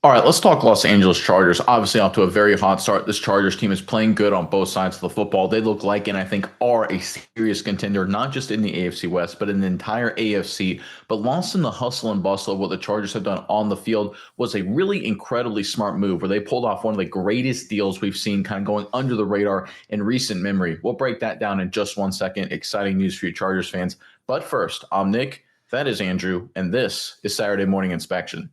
All right, let's talk Los Angeles Chargers. Obviously, off to a very hot start. This Chargers team is playing good on both sides of the football. They look like, and I think are a serious contender, not just in the AFC West, but in the entire AFC. But lost in the hustle and bustle of what the Chargers have done on the field was a really incredibly smart move where they pulled off one of the greatest deals we've seen kind of going under the radar in recent memory. We'll break that down in just 1 second. Exciting news for you Chargers fans. But first, I'm Nick, that is Andrew, and this is Saturday Morning Inspection.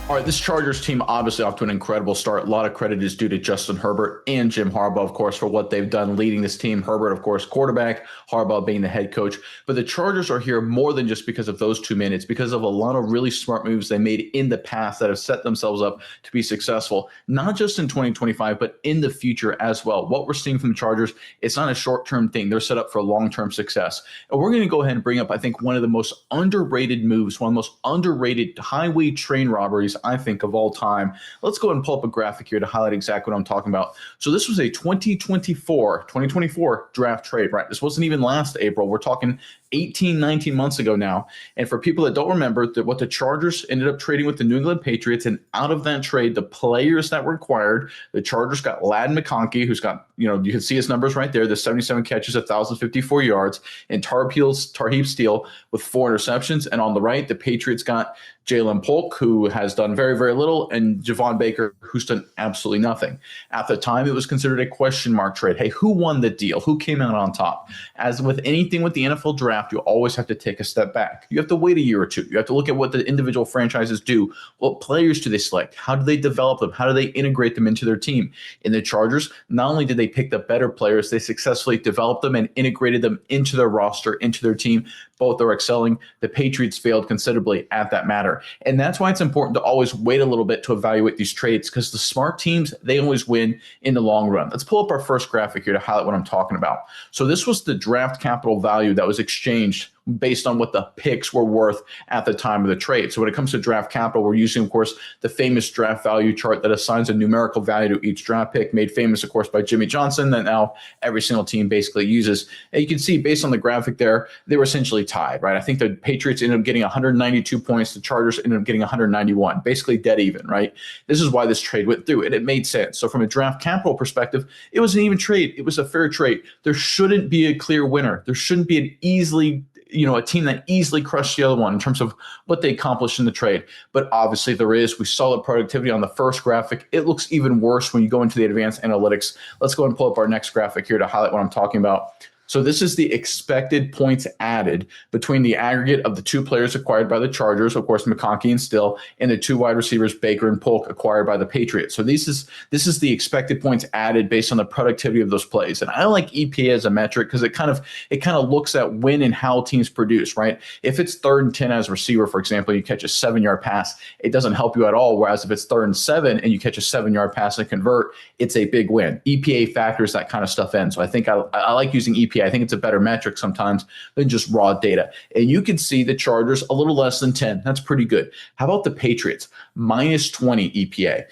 All right, this Chargers team obviously off to an incredible start. A lot of credit is due to Justin Herbert and Jim Harbaugh, of course, for what they've done leading this team. Herbert, of course, quarterback, Harbaugh being the head coach. But the Chargers are here more than just because of those 2 men. It's because of a lot of really smart moves they made in the past that have set themselves up to be successful, not just in 2025, but in the future as well. What we're seeing from the Chargers, it's not a short-term thing. They're set up for long-term success. And we're going to go ahead and bring up, I think, one of the most underrated moves, one of the most underrated highway train robberies I think of all time. Let's go ahead and pull up a graphic here to highlight exactly what I'm talking about. So this was a 2024 draft trade, right? This wasn't even last April. We're talking 18, 19 months ago now. And for people that don't remember, that what the Chargers ended up trading with the New England Patriots, and out of that trade, the players that were acquired, the Chargers got Ladd McConkey, who's got, you can see his numbers right there, the 77 catches, 1,054 yards, and Tarheeb Steele with 4 interceptions. And on the right, the Patriots got Jalen Polk, who has done very, very little, and Javon Baker, who's done absolutely nothing. At the time, it was considered a question mark trade. Hey, who won the deal? Who came out on top? As with anything with the NFL draft, you always have to take a step back. You have to wait a year or two. You have to look at what the individual franchises do. What players do they select? How do they develop them? How do they integrate them into their team? In the Chargers, not only did they pick the better players, they successfully developed them and integrated them into their roster, into their team. Both are excelling. The Patriots failed considerably at that matter. And that's why it's important to always wait a little bit to evaluate these trades, because the smart teams, they always win in the long run. Let's pull up our first graphic here to highlight what I'm talking about. So this was the draft capital value that was exchanged based on what the picks were worth at the time of the trade. So when it comes to draft capital, we're using, of course, the famous draft value chart that assigns a numerical value to each draft pick, made famous, of course, by Jimmy Johnson, that now every single team basically uses. And you can see based on the graphic there, they were essentially tied, right? I think the Patriots ended up getting 192 points. The Chargers ended up getting 191, basically dead even, right? This is why this trade went through, and it made sense. So from a draft capital perspective, it was an even trade. It was a fair trade. There shouldn't be a clear winner. There shouldn't be an easily a team that easily crushed the other one in terms of what they accomplished in the trade. But obviously there is. We saw the productivity on the first graphic. It looks even worse when you go into the advanced analytics. Let's go and pull up our next graphic here to highlight what I'm talking about. So this is the expected points added between the aggregate of the 2 players acquired by the Chargers, of course, McConkey and Still, and the 2 wide receivers, Baker and Polk, acquired by the Patriots. So this is the expected points added based on the productivity of those plays. And I like EPA as a metric because it kind of looks at when and how teams produce, right? If it's 3rd and 10 as a receiver, for example, you catch a 7-yard pass, it doesn't help you at all. Whereas if it's 3rd and 7 and you catch a 7-yard pass and convert, it's a big win. EPA factors that kind of stuff in. So I think I like using EPA. I think it's a better metric sometimes than just raw data. And you can see the Chargers a little less than 10. That's pretty good. How about the Patriots? Minus 20 EPA.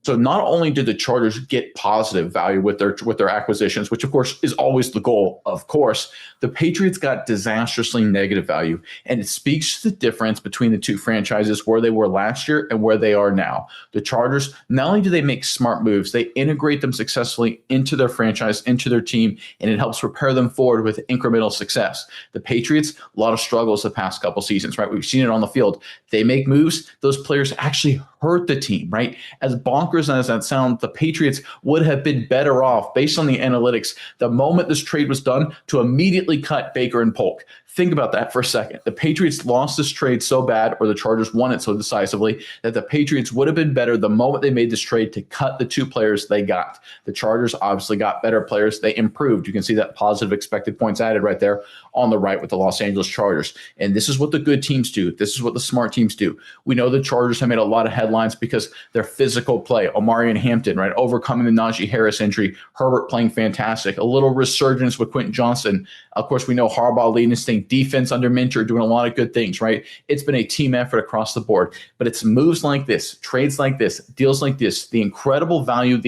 So not only did the Chargers get positive value with their acquisitions, which of course is always the goal, of course, the Patriots got disastrously negative value. And it speaks to the difference between the 2 franchises, where they were last year and where they are now. The Chargers, not only do they make smart moves, they integrate them successfully into their franchise, into their team, and it helps prepare them forward with incremental success. The Patriots, a lot of struggles the past couple seasons, right? We've seen it on the field. They make moves. Those players actually hurt the team, right? As bonkers as that sounds, the Patriots would have been better off, based on the analytics, the moment this trade was done, to immediately cut Baker and Polk. Think about that for a second. The Patriots lost this trade so bad, or the Chargers won it so decisively, that the Patriots would have been better the moment they made this trade to cut the 2 players they got. The Chargers obviously got better players. They improved. You can see that positive expected points added right there on the right with the Los Angeles Chargers. And this is what the good teams do. This is what the smart teams do. We know the Chargers have made a lot of headlines because their physical play, Omarion Hampton, right, overcoming the Najee Harris injury, Herbert playing fantastic, a little resurgence with Quentin Johnson. Of course, we know Harbaugh leading this thing, defense under Minter doing a lot of good things, right? It's been a team effort across the board. But it's moves like this, trades like this, deals like this, the incredible value,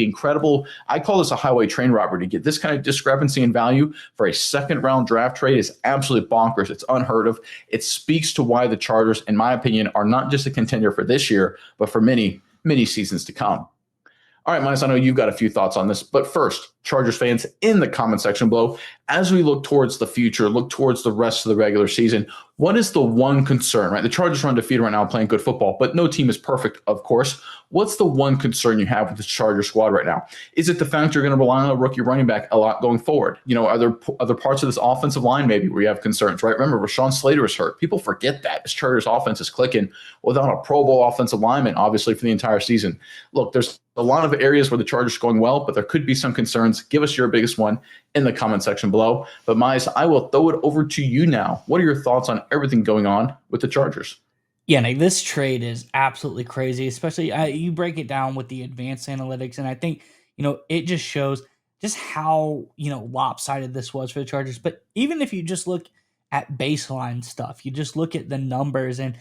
I call this a highway train robbery. To get this kind of discrepancy in value for a 2nd round draft trade is absolutely bonkers. It's unheard of. It speaks to why the Chargers, in my opinion, are not just a contender for this year, but for many, many seasons to come. All right, Miles, I know you've got a few thoughts on this, but first, Chargers fans in the comment section below, as we look towards the future, look towards the rest of the regular season, what is the one concern, right? The Chargers are undefeated right now playing good football, but no team is perfect, of course. What's the one concern you have with the Chargers squad right now? Is it the fact you're going to rely on a rookie running back a lot going forward? Are there other parts of this offensive line maybe where you have concerns, right? Remember, Rashawn Slater is hurt. People forget that. This Chargers offense is clicking without a Pro Bowl offensive lineman, obviously, for the entire season. Look, there's a lot of areas where the Chargers are going well, but there could be some concerns. Give us your biggest one in the comment section below. But Mize, I will throw it over to you now. What are your thoughts on everything going on with the Chargers? Yeah, Nick, this trade is absolutely crazy, especially you break it down with the advanced analytics. And I think, it just shows just how, lopsided this was for the Chargers. But even if you just look at baseline stuff, you just look at the numbers and,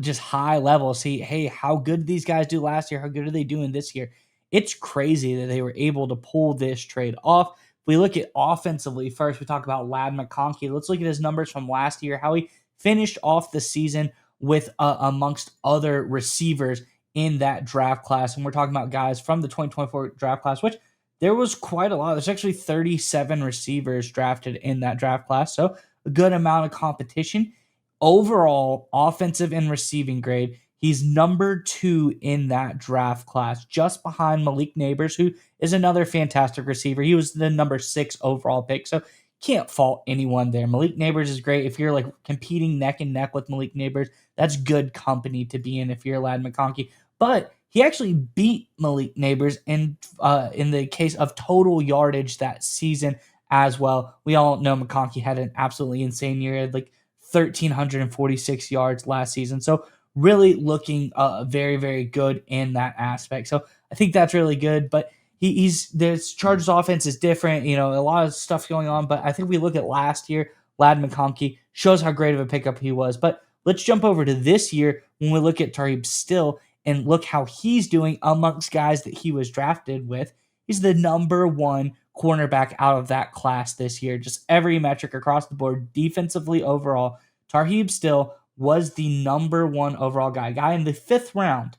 just high level, see, hey, how good did these guys do last year? How good are they doing this year? It's crazy that they were able to pull this trade off. If we look at offensively, first we talk about Ladd McConkey. Let's look at his numbers from last year, how he finished off the season with amongst other receivers in that draft class. And we're talking about guys from the 2024 draft class, which there was quite a lot. There's actually 37 receivers drafted in that draft class. So a good amount of competition. Overall, offensive and receiving grade, he's number 2 in that draft class, just behind Malik Nabers, who is another fantastic receiver. He was the number 6 overall pick. So can't fault anyone there. Malik Nabers is great. If you're like competing neck and neck with Malik Nabers, that's good company to be in if you're Ladd McConkey. But he actually beat Malik Nabers in the case of total yardage that season as well. We all know McConkey had an absolutely insane year. He had like 1,346 yards last season. So really looking very, very good in that aspect. So I think that's really good. But he's this Chargers offense is different. A lot of stuff going on. But I think we look at last year, Ladd McConkey shows how great of a pickup he was. But let's jump over to this year when we look at Tarheeb Still and look how he's doing amongst guys that he was drafted with. He's the number 1 cornerback out of that class this year. Just every metric across the board, defensively overall. Tarheeb Still was the number 1 overall guy in the 5th round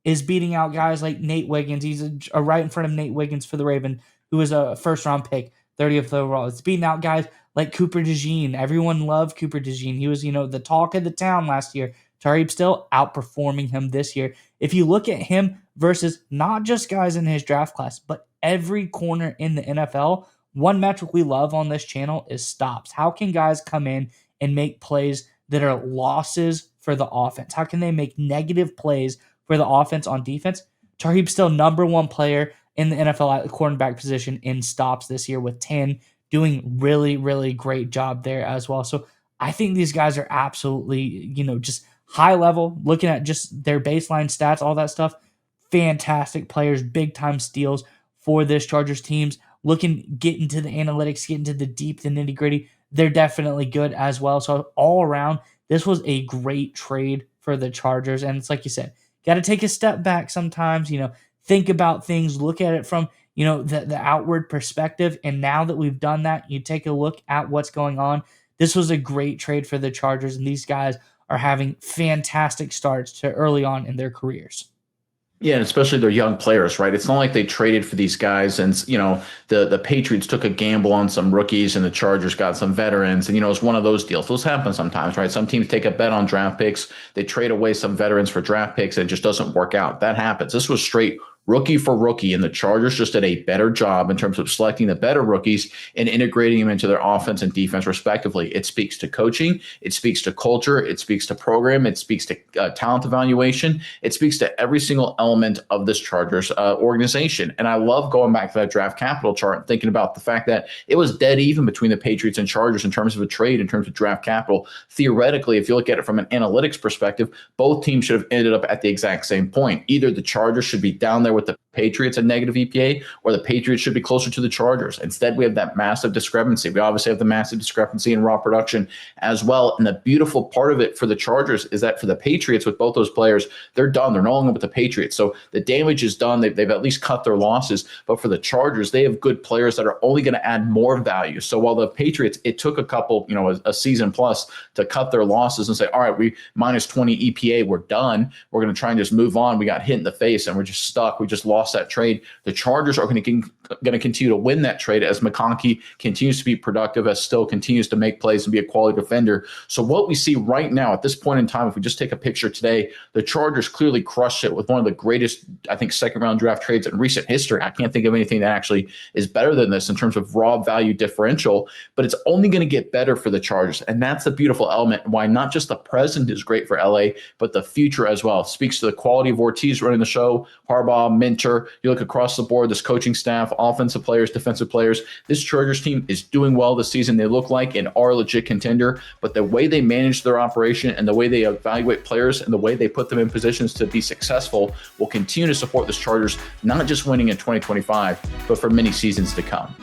is beating out guys like Nate Wiggins. He's right in front of Nate Wiggins for the Ravens, who was a first-round pick, 30th overall. It's beating out guys like Cooper DeJean. Everyone loved Cooper DeJean. He was, the talk of the town last year. Tarheeb Still outperforming him this year. If you look at him versus not just guys in his draft class, but every corner in the NFL, one metric we love on this channel is stops. How can guys come in and make plays that are losses for the offense? How can they make negative plays for the offense on defense? Tarheeb Still number 1 player in the NFL at the cornerback position in stops this year with 10, doing really, really great job there as well. So I think these guys are absolutely, just high level, looking at just their baseline stats, all that stuff. Fantastic players, big time steals for this Chargers teams. Get into the analytics, get into the deep, the nitty gritty. They're definitely good as well. So all around, this was a great trade for the Chargers. And it's like you said, got to take a step back sometimes, think about things, look at it from, the outward perspective. And now that we've done that, you take a look at what's going on. This was a great trade for the Chargers, and these guys are having fantastic starts to early on in their careers. Yeah, and especially their young players, right? It's not like they traded for these guys and, the Patriots took a gamble on some rookies and the Chargers got some veterans. And, it's one of those deals. Those happen sometimes, right? Some teams take a bet on draft picks. They trade away some veterans for draft picks and it just doesn't work out. That happens. This was straight rookie for rookie, and the Chargers just did a better job in terms of selecting the better rookies and integrating them into their offense and defense respectively. It speaks to coaching, it speaks to culture, it speaks to program, it speaks to talent evaluation, it speaks to every single element of this Chargers organization. And I love going back to that draft capital chart and thinking about the fact that it was dead even between the Patriots and Chargers in terms of a trade, in terms of draft capital. Theoretically, if you look at it from an analytics perspective, both teams should have ended up at the exact same point. Either the Chargers should be down there with the Patriots a negative EPA, or the Patriots should be closer to the Chargers. Instead, we have that massive discrepancy. We obviously have the massive discrepancy in raw production as well. And the beautiful part of it for the Chargers is that for the Patriots, with both those players, they're done. They're no longer with the Patriots. So the damage is done. They've at least cut their losses. But for the Chargers, they have good players that are only going to add more value. So while the Patriots, it took a couple, a season plus to cut their losses and say, all right, we minus 20 EPA, we're done. We're going to try and just move on. We got hit in the face and we're just stuck. We just lost that trade. The Chargers are going to continue to win that trade as McConkey continues to be productive, as Still continues to make plays and be a quality defender. So what we see right now at this point in time, if we just take a picture today, the Chargers clearly crushed it with one of the greatest, I think, second-round draft trades in recent history. I can't think of anything that actually is better than this in terms of raw value differential, but it's only going to get better for the Chargers. And that's the beautiful element why not just the present is great for LA, but the future as well. It speaks to the quality of Ortiz running the show, Harbaugh, Minter. You look across the board, this coaching staff, offensive players, defensive players. This Chargers team is doing well this season. They look like and are a legit contender, but the way they manage their operation and the way they evaluate players and the way they put them in positions to be successful will continue to support this Chargers, not just winning in 2025, but for many seasons to come.